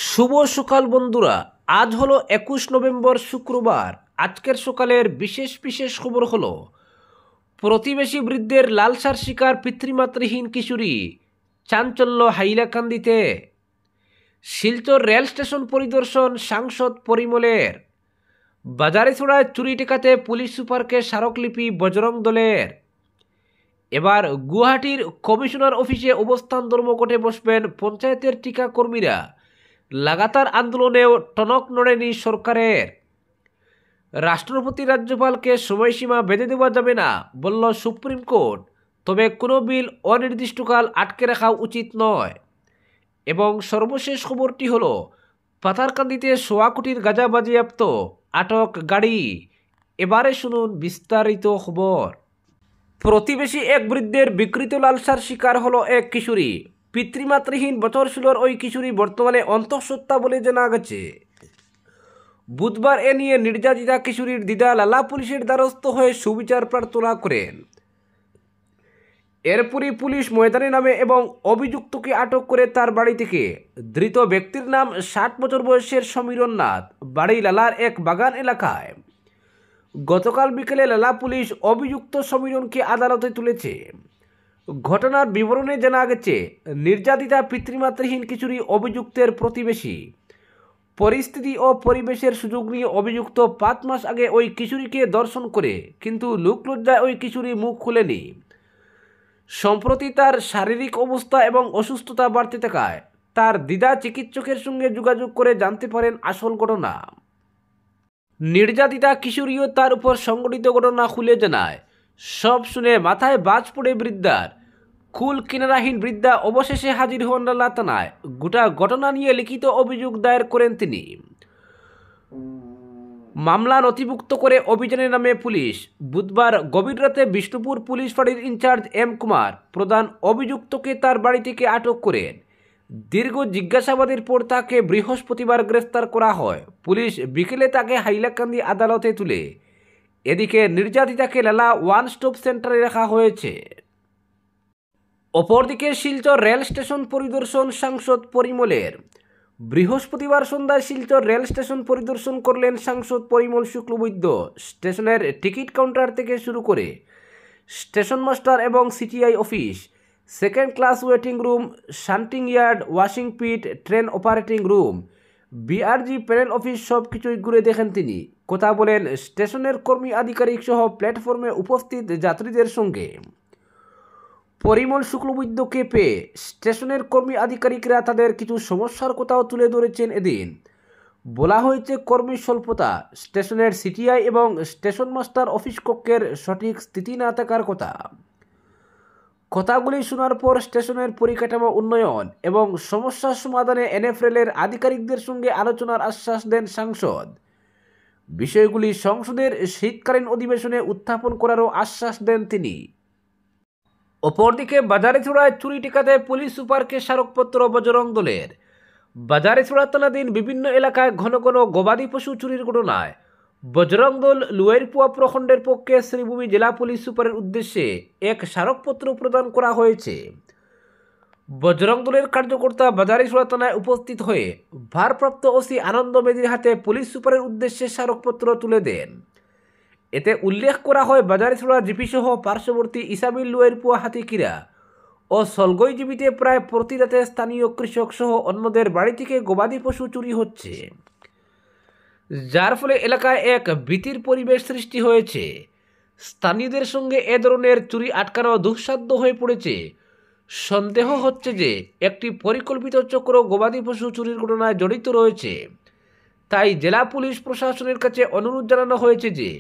শুভ সকাল বন্ধুরা। আজ হলো 21 নভেম্বর শুক্রবার। আজকের সকালের বিশেষ বিশেষ খবর হলো প্রতিবেশী বৃদ্ধের লালসার শিকার পিতৃমাতৃহীন কিশোরী, চাঞ্চল্য হাইলাকান্দিতে। শিলচর রেল স্টেশন পরিদর্শন সাংসদ পরিমলের। বাজারেছড়ায় চুরি ঠেকাতে পুলিশ সুপারকে স্মারকলিপি বজরং দলের। এবার গুয়াহাটির কমিশনার অফিসে অবস্থান ধর্মঘটে বসবেন পঞ্চায়েতের টিকা কর্মীরা। লাগাতার আন্দোলনেও টনক নড়েনি সরকারের। রাষ্ট্রপতি রাজ্যপালকে সময়সীমা বেঁধে দেওয়া যাবে না বলল সুপ্রিম কোর্ট, তবে কোনো বিল অনির্দিষ্টকাল আটকে রাখা উচিত নয়। এবং সর্বশেষ খবরটি হলো পাথারকান্দিতে 1.25 কোটির গাঁজা বাজেয়াপ্ত, আটক গাড়ি। এবারে শুনুন বিস্তারিত খবর। প্রতিবেশী এক বৃদ্ধের বিকৃত লালসার শিকার হলো এক কিশোরী। পিতৃমাতৃহীন বছর ষোলোর ওই কিশোরী বর্তমানে অন্তঃসত্ত্বা বলে জানা গেছে। বুধবার এ নিয়ে নির্যাতিতা কিশোরীর দিদা লালা পুলিশের দ্বারস্থ হয়ে সুবিচার প্রার্থনা করেন। এরপরই পুলিশ ময়দানে নামে এবং অভিযুক্তকে আটক করে তার বাড়ি থেকে। ধৃত ব্যক্তির নাম 60 বছর বয়সের সমীরণ নাথ, বাড়ি লালার এক বাগান এলাকায়। গতকাল বিকেলে লালা পুলিশ অভিযুক্ত সমীরণকে আদালতে তুলেছে। ঘটনার বিবরণে জানা গেছে, নির্যাতিতা পিতৃমাতৃহীন কিশোরী অভিযুক্তের প্রতিবেশী। পরিস্থিতি ও পরিবেশের সুযোগ নিয়ে অভিযুক্ত 5 মাস আগে ওই কিশোরীকে দর্শন করে, কিন্তু লোকলজ্জায় ওই কিশোরী মুখ খুলেনি। সম্প্রতি তার শারীরিক অবস্থা এবং অসুস্থতা বাড়তে থাকায় তার দিদা চিকিৎসকের সঙ্গে যোগাযোগ করে জানতে পারেন আসল ঘটনা। নির্যাতিতা কিশোরীও তার উপর সংঘটিত ঘটনা খুলে জানায়। সব শুনে মাথায় বাজ পড়ে বৃদ্ধার। কুল কিনারাহীন বৃদ্ধা অবশেষে হাজির হন লালা থানায়। গোটা ঘটনা নিয়ে লিখিত অভিযোগ দায়ের করেন তিনি। মামলা নথিভুক্ত করে অভিযানে নামে পুলিশ। বুধবার গভীর রাতে বিষ্ণুপুর পুলিশ ফাঁড়ির ইনচার্জ এম কুমার প্রধান অভিযুক্তকে তার বাড়ি থেকে আটক করেন। দীর্ঘ জিজ্ঞাসাবাদের পর তাকে বৃহস্পতিবার গ্রেফতার করা হয়। পুলিশ বিকেলে তাকে হাইলাকান্দি আদালতে তুলে। এদিকে নির্যাতিতাকে লালা ওয়ান স্টপ সেন্টারে রাখা হয়েছে। অপরদিকে শিলচর রেল স্টেশন পরিদর্শন সাংসদ পরিমলের। বৃহস্পতিবার সন্ধ্যায় শিলচর রেল স্টেশন পরিদর্শন করলেন সাংসদ পরিমল শুক্লবৈদ্য। স্টেশনের টিকিট কাউন্টার থেকে শুরু করে স্টেশন মাস্টার এবং CTI office, second class waiting room, shunting yard, washing pit, train operating room, BRG panel office সব কিছুই ঘুরে দেখেন তিনি। কথা বলেন স্টেশনের কর্মী আধিকারিক সহ প্ল্যাটফর্মে উপস্থিত যাত্রীদের সঙ্গে। পরিমল শুক্লবৈদ্যকে পেয়ে স্টেশনের কর্মী আধিকারিকরা তাদের কিছু সমস্যার কথাও তুলে ধরেছেন। এদিন বলা হয়েছে, কর্মী স্বল্পতা, স্টেশনের সিটিআই এবং স্টেশন মাস্টার অফিস কক্ষের সঠিক স্থিতি না থাকার কথা। কথাগুলি শোনার পর স্টেশনের পরিকাঠামো উন্নয়ন এবং সমস্যার সমাধানে এনএফএল-এর আধিকারিকদের সঙ্গে আলোচনার আশ্বাস দেন সাংসদ। বিষয়গুলি সংসদের শীতকালীন অধিবেশনে উত্থাপন করারও আশ্বাস দেন তিনি। অপরদিকে বাজারেছড়ায় চুরি ঠেকাতে পুলিশ সুপারকে স্মারকপত্র বজরং দলের। বাজারেছড়া থানাধীন বিভিন্ন এলাকায় ঘন ঘন গবাদি পশু চুরির ঘটনায় বজরং দল লুয়াইরপুয়া প্রখণ্ডের পক্ষে শ্রীভূমি জেলা পুলিশ সুপারের উদ্দেশ্যে এক স্মারকপত্র প্রদান করা হয়েছে। বজরং দলের কার্যকর্তা বাজারেছড়া থানায় উপস্থিত হয়ে ভারপ্রাপ্ত ওসি আনন্দ মেদির হাতে পুলিশ সুপারের উদ্দেশ্যে স্মারকপত্র তুলে দেন। এতে উল্লেখ করা হয়, বাজারেছড়া জিপি সহ পার্শ্ববর্তী ইসামিল, লুয়াইরপুয়া, হাতিকিরা ও সলগই জিপিতে প্রায় প্রতি রাতে স্থানীয় কৃষক সহ অন্যদের বাড়ি থেকে গবাদি পশু চুরি হচ্ছে, যার ফলে এলাকায় এক ভীতির পরিবেশ সৃষ্টি হয়েছে। স্থানীয়দের সঙ্গে এ ধরনের চুরি আটকানো দুঃসাধ্য হয়ে পড়েছে। সন্দেহ হচ্ছে যে একটি পরিকল্পিত চক্র গবাদি পশু চুরির ঘটনায় জড়িত রয়েছে। তাই জেলা পুলিশ প্রশাসনের কাছে অনুরোধ জানানো হয়েছে যে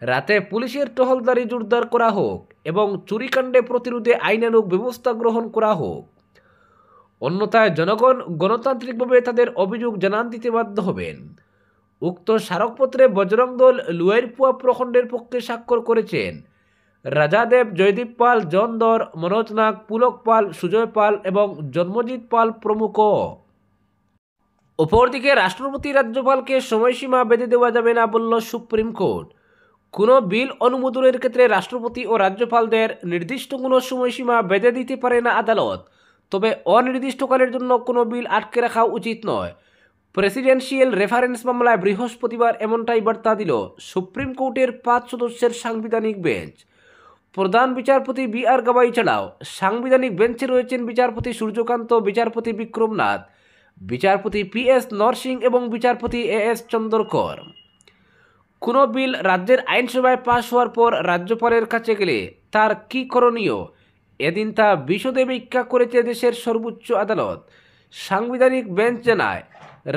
রাতে পুলিশের টহলদারি জোরদার করা হোক এবং চুরিকাণ্ডে প্রতিরোধে আইনানুগ ব্যবস্থা গ্রহণ করা হোক। অন্যথায় জনগণ গণতান্ত্রিকভাবে তাদের অভিযোগ জানান দিতে বাধ্য হবেন। উক্ত স্মারকপত্রে বজরং দল লুয়াইরপুয়া প্রখণ্ডের পক্ষে স্বাক্ষর করেছেন রাজাদেব, জয়দীপ পাল, জন দর, মনোজ নাগ, পুলক পাল, সুজয় পাল এবং জন্মজিৎ পাল প্রমুখ। অপরদিকে রাষ্ট্রপতি রাজ্যপালকে সময়সীমা বেঁধে দেওয়া যাবে না বলল সুপ্রিম কোর্ট। কোনো বিল অনুমোদনের ক্ষেত্রে রাষ্ট্রপতি ও রাজ্যপালদের নির্দিষ্ট কোনো সময়সীমা বেঁধে দিতে পারে না আদালত, তবে অনির্দিষ্টকালের জন্য কোনো বিল আটকে রাখা উচিত নয়। প্রেসিডেন্সিয়াল রেফারেন্স মামলায় বৃহস্পতিবার এমনটাই বার্তা দিল সুপ্রিম কোর্টের 5 সদস্যের সাংবিধানিক বেঞ্চ। প্রধান বিচারপতি বি.আর. গাবাই ছাড়াও সাংবিধানিক বেঞ্চে রয়েছেন বিচারপতি সূর্যকান্ত, বিচারপতি বিক্রমনাথ, বিচারপতি পি.এস. নরসিং এবং বিচারপতি এ.এস. চন্দ্রকর। কোনো বিল রাজ্যের আইনসভায় পাশ হওয়ার পর রাজ্যপালের কাছে গেলে তার কী করণীয়, এদিন তা বিশদে ব্যাখ্যা করেছে দেশের সর্বোচ্চ আদালত। সাংবিধানিক বেঞ্চ জানায়,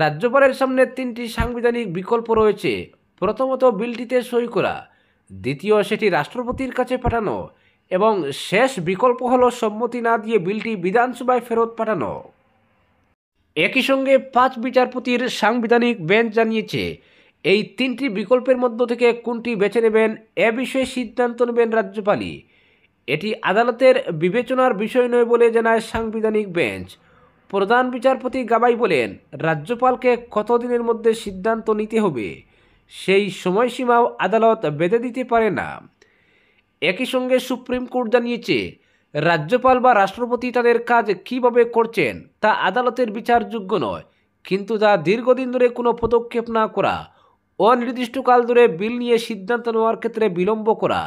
রাজ্যপালের সামনে 3টি সাংবিধানিক বিকল্প রয়েছে। প্রথমত, বিলটিতে সই করা; দ্বিতীয়, সেটি রাষ্ট্রপতির কাছে পাঠানো; এবং শেষ বিকল্প হলো সম্মতি না দিয়ে বিলটি বিধানসভায় ফেরত পাঠানো। একই সঙ্গে 5 বিচারপতির সাংবিধানিক বেঞ্চ জানিয়েছে, এই 3টি বিকল্পের মধ্য থেকে কোনটি বেছে নেবেন এ বিষয়ে সিদ্ধান্ত নেবেন রাজ্যপালই। এটি আদালতের বিবেচনার বিষয় নয় বলে জানায় সাংবিধানিক বেঞ্চ। প্রধান বিচারপতি গাবাই বলেন, রাজ্যপালকে কতদিনের মধ্যে সিদ্ধান্ত নিতে হবে সেই সময়সীমাও আদালত বেঁধে দিতে পারে না। একই সঙ্গে সুপ্রিম কোর্ট জানিয়েছে, রাজ্যপাল বা রাষ্ট্রপতি তাদের কাজ কীভাবে করছেন তা আদালতের বিচারযোগ্য নয়, কিন্তু তা দীর্ঘদিন ধরে কোনো পদক্ষেপ না করা, অনির্দিষ্টকাল ধরে বিল নিয়ে সিদ্ধান্ত নেওয়ার ক্ষেত্রে বিলম্ব করা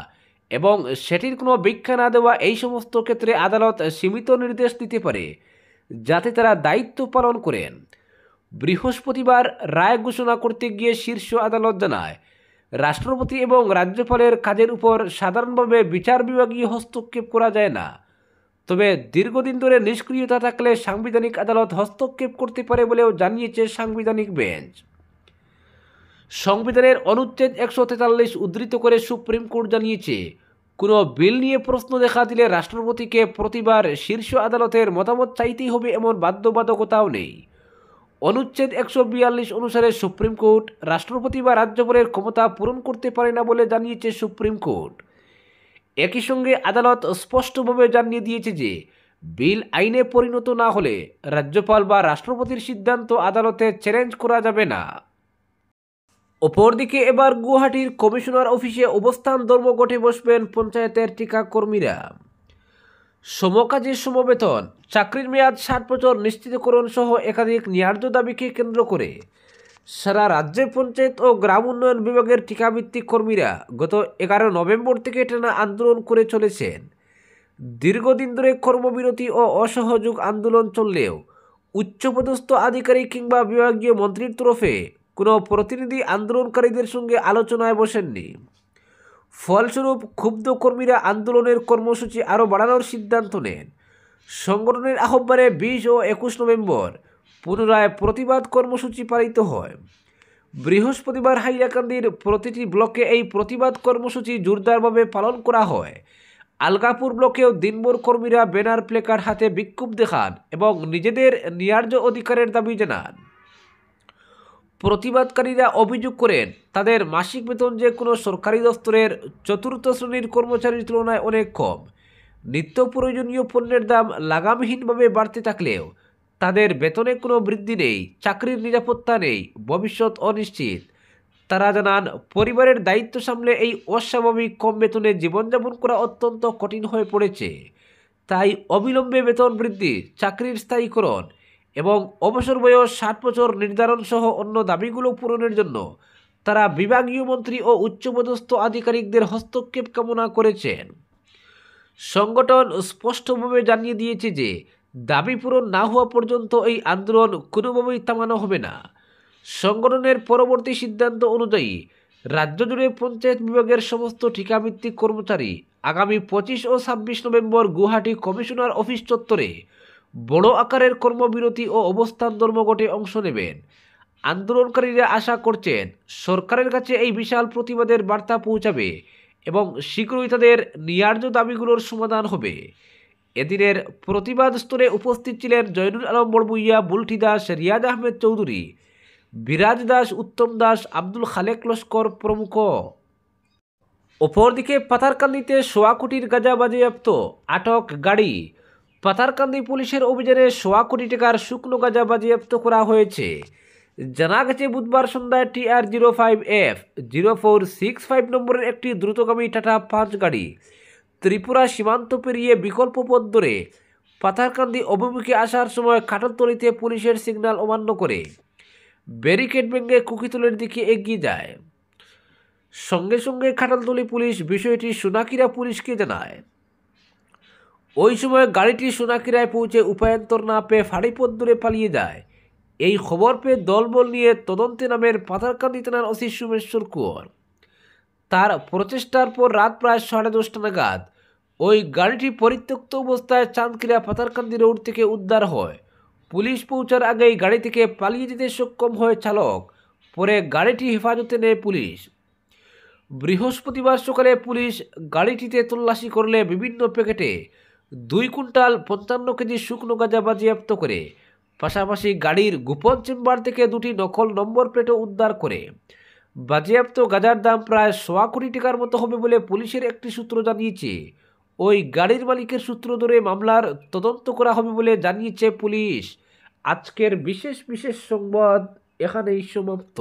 এবং সেটির কোনো ব্যাখ্যা না দেওয়া, এই সমস্ত ক্ষেত্রে আদালত সীমিত নির্দেশ দিতে পারে যাতে তারা দায়িত্ব পালন করেন। বৃহস্পতিবার রায় ঘোষণা করতে গিয়ে শীর্ষ আদালত জানায়, রাষ্ট্রপতি এবং রাজ্যপালের কাজের উপর সাধারণভাবে বিচার বিভাগীয় হস্তক্ষেপ করা যায় না, তবে দীর্ঘদিন ধরে নিষ্ক্রিয়তা থাকলে সাংবিধানিক আদালত হস্তক্ষেপ করতে পারে বলেও জানিয়েছে সাংবিধানিক বেঞ্চ। সংবিধানের অনুচ্ছেদ 143 উদ্ধৃত করে সুপ্রিম কোর্ট জানিয়েছে, কোনো বিল নিয়ে প্রশ্ন দেখা দিলে রাষ্ট্রপতিকে প্রতিবার শীর্ষ আদালতের মতামত চাইতেই হবে এমন বাধ্যবাধকতাও নেই। অনুচ্ছেদ 142 অনুসারে সুপ্রিম কোর্ট রাষ্ট্রপতি বা রাজ্যপালের ক্ষমতা পূরণ করতে পারে না বলে জানিয়েছে সুপ্রিম কোর্ট। একই সঙ্গে আদালত স্পষ্টভাবে জানিয়ে দিয়েছে যে, বিল আইনে পরিণত না হলে রাজ্যপাল বা রাষ্ট্রপতির সিদ্ধান্ত আদালতে চ্যালেঞ্জ করা যাবে না। অপরদিকে এবার গুয়াহাটির কমিশনার অফিসে অবস্থান ধর্মঘটে বসবেন পঞ্চায়েতের টিকাকর্মীরা। সমকাজে সমবেতন, চাকরির মেয়াদ 60 বছর নিশ্চিতকরণ সহ একাধিক ন্যায্য দাবিকে কেন্দ্র করে সারা রাজ্যে পঞ্চায়েত ও গ্রাম উন্নয়ন বিভাগের টিকাভিত্তিক কর্মীরা গত 11 নভেম্বর থেকে টানা আন্দোলন করে চলেছেন। দীর্ঘদিন ধরে কর্মবিরতি ও অসহযোগ আন্দোলন চললেও উচ্চপদস্থ আধিকারিক কিংবা বিভাগীয় মন্ত্রীর তরফে কোনো প্রতিনিধি আন্দোলনকারীদের সঙ্গে আলোচনায় বসেননি। ফলস্বরূপ ক্ষুব্ধ কর্মীরা আন্দোলনের কর্মসূচি আরও বাড়ানোর সিদ্ধান্ত নেন। সংগঠনের আহ্বানে 20 ও 21 নভেম্বর পুনরায় প্রতিবাদ কর্মসূচি পালিত হয়। বৃহস্পতিবার হাইলাকান্দির প্রতিটি ব্লকে এই প্রতিবাদ কর্মসূচি জোরদারভাবে পালন করা হয়। আলগাপুর ব্লকেও দিনভর কর্মীরা ব্যানার প্লেকার্ড হাতে বিক্ষোভ দেখান এবং নিজেদের ন্যায্য অধিকারের দাবি জানান। প্রতিবাদকারীরা অভিযোগ করেন, তাদের মাসিক বেতন যে কোনো সরকারি দপ্তরের চতুর্থ শ্রেণীর কর্মচারীর তুলনায় অনেক কম। নিত্য প্রয়োজনীয় পণ্যের দাম লাগামহীনভাবে বাড়তে থাকলেও তাদের বেতনে কোনো বৃদ্ধি নেই, চাকরির নিরাপত্তা নেই, ভবিষ্যৎ অনিশ্চিত। তারা জানান, পরিবারের দায়িত্ব সামলে এই অস্বাভাবিক কম বেতনে জীবনযাপন করা অত্যন্ত কঠিন হয়ে পড়েছে। তাই অবিলম্বে বেতন বৃদ্ধি, চাকরির স্থায়ীকরণ এবং অবসর বয়স 60 বছর নির্ধারণ সহ অন্য দাবিগুলো পূরণের জন্য তারা বিভাগীয় মন্ত্রী ও উচ্চপদস্থ আধিকারিকদের হস্তক্ষেপ কামনা করেছেন। সংগঠন স্পষ্টভাবে জানিয়ে দিয়েছে যে, দাবি পূরণ না হওয়া পর্যন্ত এই আন্দোলন কোনোভাবেই থামানো হবে না। সংগঠনের পরবর্তী সিদ্ধান্ত অনুযায়ী রাজ্য জুড়ে পঞ্চায়েত বিভাগের সমস্ত ঠিকাভিত্তিক কর্মচারী আগামী 25 ও 26 নভেম্বর গুয়াহাটি কমিশনার অফিস চত্বরে বড় আকারের কর্মবিরতি ও অবস্থান ধর্মঘটে অংশ নেবেন। আন্দোলনকারীরা আশা করছেন, সরকারের কাছে এই বিশাল প্রতিবাদের বার্তা পৌঁছাবে এবং শীঘ্রই তাদের ন্যায্য দাবিগুলোর সমাধান হবে। এদিনের প্রতিবাদ স্তরে উপস্থিত ছিলেন জয়নুল আলম বড়ভূঁইয়া, বুলটি দাস, রিয়াজ আহমেদ চৌধুরী, বিরাজ দাস, উত্তম দাস, আব্দুল খালেক লস্কর প্রমুখ। অপরদিকে পাথারকান্দিতে 1.25 কোটির গাঁজা বাজেয়াপ্ত, আটক গাড়ি। পাথারকান্দি পুলিশের অভিযানে 1.25 কোটি টাকার শুকনো গাঁজা বাজেয়াপ্ত করা হয়েছে। জানা গেছে, বুধবার সন্ধ্যায় TR-05F-0465 নম্বরের একটি দ্রুতগামী টাটা পাঁচ গাড়ি ত্রিপুরা সীমান্ত পেরিয়ে বিকল্প পথ ধরে পাথারকান্দি অভিমুখে আসার সময় কাটলতলিতে পুলিশের সিগন্যাল অমান্য করে ব্যারিকেড ভেঙে কুকিতলের দিকে এগিয়ে যায়। সঙ্গে সঙ্গে খাটালতলী পুলিশ বিষয়টি সোনাকিরা পুলিশকে জানায়। ওই সময় গাড়িটি সোনাকিরায় পৌঁছে উপায়ন্তর না পেয়ে ফাঁড়িপথ ধরে পালিয়ে যায়। এই খবর পেয়ে দলবল নিয়ে তদন্তে নামের পাথারকান্দি থানার ওসি সোমেশ্বর কুঁয়ার। তার প্রচেষ্টার পর রাত প্রায় 10:30 নাগাদ ওই গাড়িটি পরিত্যক্ত অবস্থায় চাঁদকিরা পাথারকান্দি রোড থেকে উদ্ধার হয়। পুলিশ পৌঁছার আগেই গাড়ি থেকে পালিয়ে যেতে সক্ষম হয় চালক। পরে গাড়িটি হেফাজতে নেয় পুলিশ। বৃহস্পতিবার সকালে পুলিশ গাড়িটিতে তল্লাশি করলে বিভিন্ন প্যাকেটে 2 কুইন্টাল 55 কেজি শুকনো গাঁজা বাজেয়াপ্ত করে। পাশাপাশি গাড়ির গোপন চেম্বার থেকে 2টি নকল নম্বর প্লেটও উদ্ধার করে। বাজেয়াপ্ত গাঁজার দাম প্রায় 1.25 কোটি টাকার মতো হবে বলে পুলিশের একটি সূত্র জানিয়েছে। ওই গাড়ির মালিকের সূত্র ধরে মামলার তদন্ত করা হবে বলে জানিয়েছে পুলিশ। আজকের বিশেষ সংবাদ এখানেই সমাপ্ত।